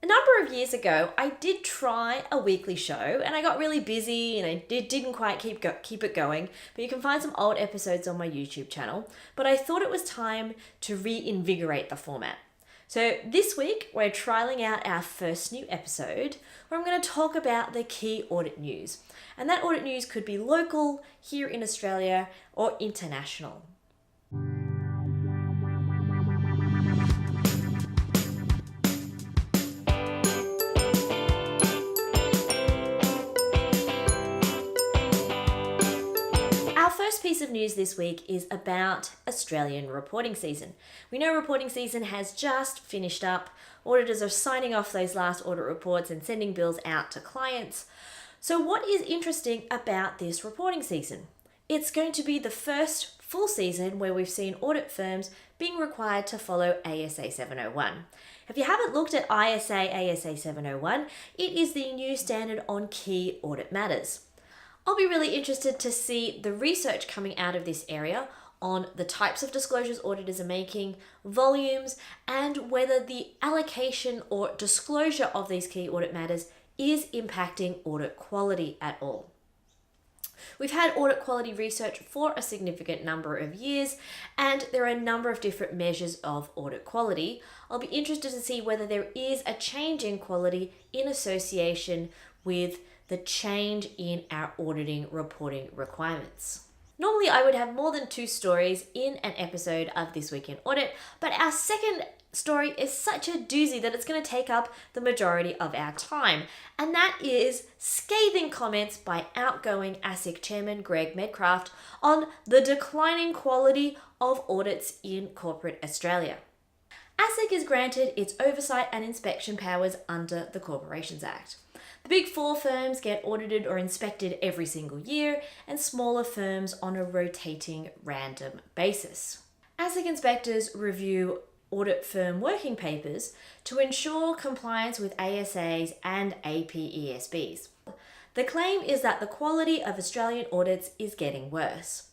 A number of years ago, I did try a weekly show and I got really busy and I didn't quite keep it going. But you can find some old episodes on my YouTube channel. But I thought it was time to reinvigorate the format. So this week, we're trialing out our first new episode where I'm going to talk about the key audit news. And that audit news could be local, here in Australia, or international. Our first piece of news this week is about Australian reporting season. We know reporting season has just finished up. Auditors are signing off those last audit reports and sending bills out to clients. So what is interesting about this reporting season? It's going to be the first full season where we've seen audit firms being required to follow ASA 701. If you haven't looked at ASA 701, it is the new standard on key audit matters. I'll be really interested to see the research coming out of this area on the types of disclosures auditors are making, volumes, and whether the allocation or disclosure of these key audit matters is impacting audit quality at all. We've had audit quality research for a significant number of years, and there are a number of different measures of audit quality. I'll be interested to see whether there is a change in quality in association with the change in our auditing reporting requirements. Normally, I would have more than 2 stories in an episode of This Week in Audit, but our second story is such a doozy that it's going to take up the majority of our time, and that is scathing comments by outgoing ASIC chairman Greg Medcraft on the declining quality of audits in corporate Australia. ASIC is granted its oversight and inspection powers under the Corporations Act. The Big Four firms get audited or inspected every single year, and smaller firms on a rotating random basis. ASIC inspectors review audit firm working papers to ensure compliance with ASAs and APESBs. The claim is that the quality of Australian audits is getting worse.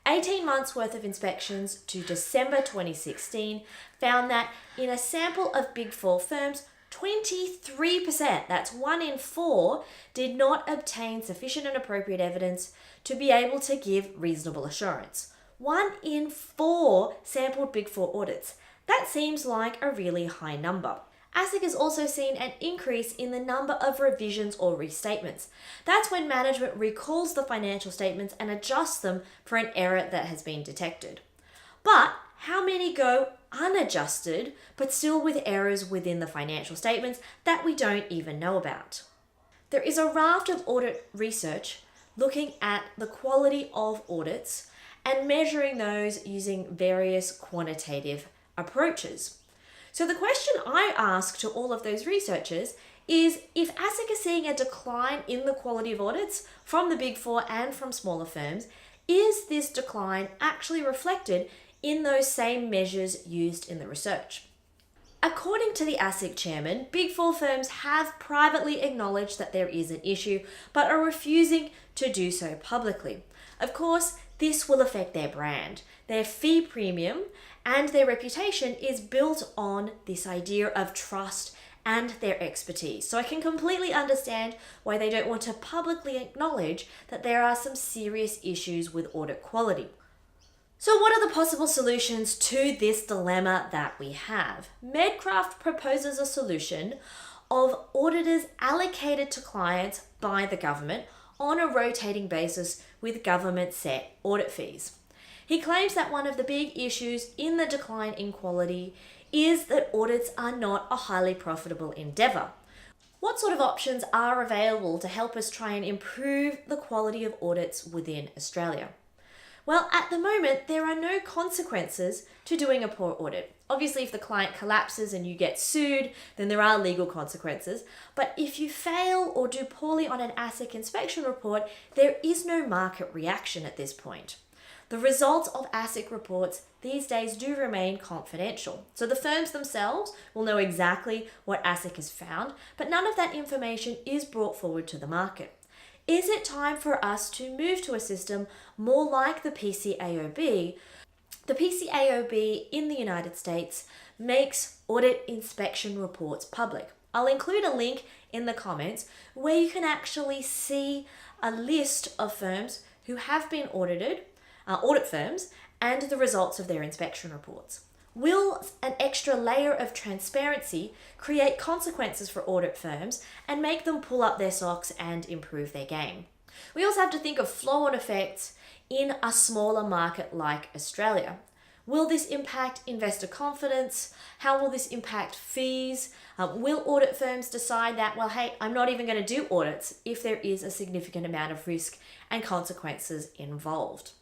18 months worth of inspections to December 2016 found that in a sample of Big Four firms, 23%, that's 1 in 4, did not obtain sufficient and appropriate evidence to be able to give reasonable assurance. 1 in 4 sampled Big Four audits. That seems like a really high number. ASIC has also seen an increase in the number of revisions or restatements. That's when management recalls the financial statements and adjusts them for an error that has been detected. But how many go unadjusted, but still with errors within the financial statements that we don't even know about? There is a raft of audit research looking at the quality of audits and measuring those using various quantitative approaches. So the question I ask to all of those researchers is, if ASIC is seeing a decline in the quality of audits from the Big Four and from smaller firms, is this decline actually reflected in those same measures used in the research? According to the ASIC chairman, Big Four firms have privately acknowledged that there is an issue, but are refusing to do so publicly. Of course, this will affect their brand. Their fee premium and their reputation is built on this idea of trust and their expertise. So I can completely understand why they don't want to publicly acknowledge that there are some serious issues with audit quality. So what are the possible solutions to this dilemma that we have? Medcraft proposes a solution of auditors allocated to clients by the government on a rotating basis with government set audit fees. He claims that one of the big issues in the decline in quality is that audits are not a highly profitable endeavour. What sort of options are available to help us try and improve the quality of audits within Australia? Well, at the moment, there are no consequences to doing a poor audit. Obviously, if the client collapses and you get sued, then there are legal consequences. But if you fail or do poorly on an ASIC inspection report, there is no market reaction at this point. The results of ASIC reports these days do remain confidential. So the firms themselves will know exactly what ASIC has found, but none of that information is brought forward to the market. Is it time for us to move to a system more like the PCAOB? The PCAOB in the United States makes audit inspection reports public. I'll include a link in the comments where you can actually see a list of firms who have been audited, audit firms, and the results of their inspection reports. Will an extra layer of transparency create consequences for audit firms and make them pull up their socks and improve their game? We also have to think of flow-on effects in a smaller market like Australia. Will this impact investor confidence? How will this impact fees? Will audit firms decide that, well, hey, I'm not even going to do audits if there is a significant amount of risk and consequences involved?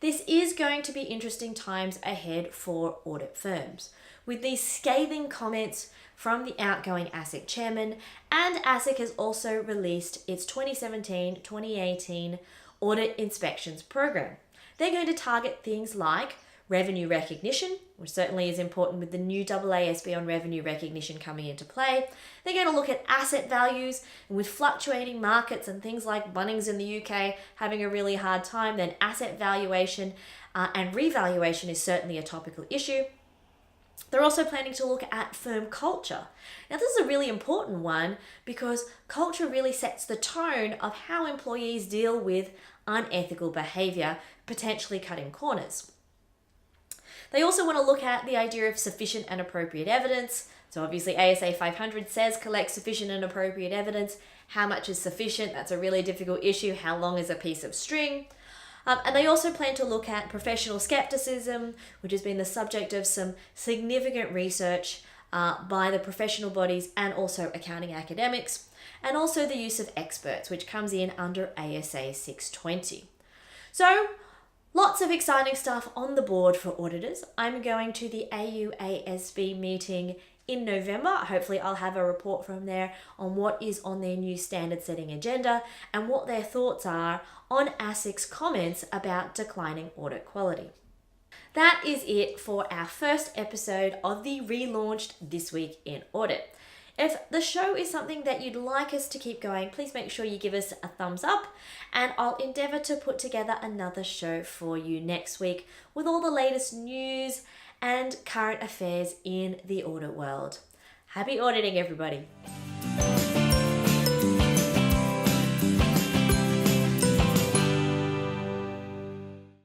This is going to be interesting times ahead for audit firms, with these scathing comments from the outgoing ASIC chairman, and ASIC has also released its 2017-2018 audit inspections program. They're going to target things like revenue recognition, which certainly is important with the new AASB on revenue recognition coming into play. They're going to look at asset values, and with fluctuating markets and things like Bunnings in the UK having a really hard time, then asset valuation and revaluation is certainly a topical issue. They're also planning to look at firm culture. Now, this is a really important one because culture really sets the tone of how employees deal with unethical behaviour, potentially cutting corners. They also want to look at the idea of sufficient and appropriate evidence. So obviously ASA 500 says collect sufficient and appropriate evidence. How much is sufficient? That's a really difficult issue. How long is a piece of string? And they also plan to look at professional skepticism, which has been the subject of some significant research by the professional bodies and also accounting academics, and also the use of experts, which comes in under ASA 620. So, lots of exciting stuff on the board for auditors. I'm going to the AUASB meeting in November. Hopefully I'll have a report from there on what is on their new standard setting agenda and what their thoughts are on ASIC's comments about declining audit quality. That is it for our first episode of the relaunched This Week in Audit. If the show is something that you'd like us to keep going, please make sure you give us a thumbs up, and I'll endeavour to put together another show for you next week with all the latest news and current affairs in the audit world. Happy auditing, everybody!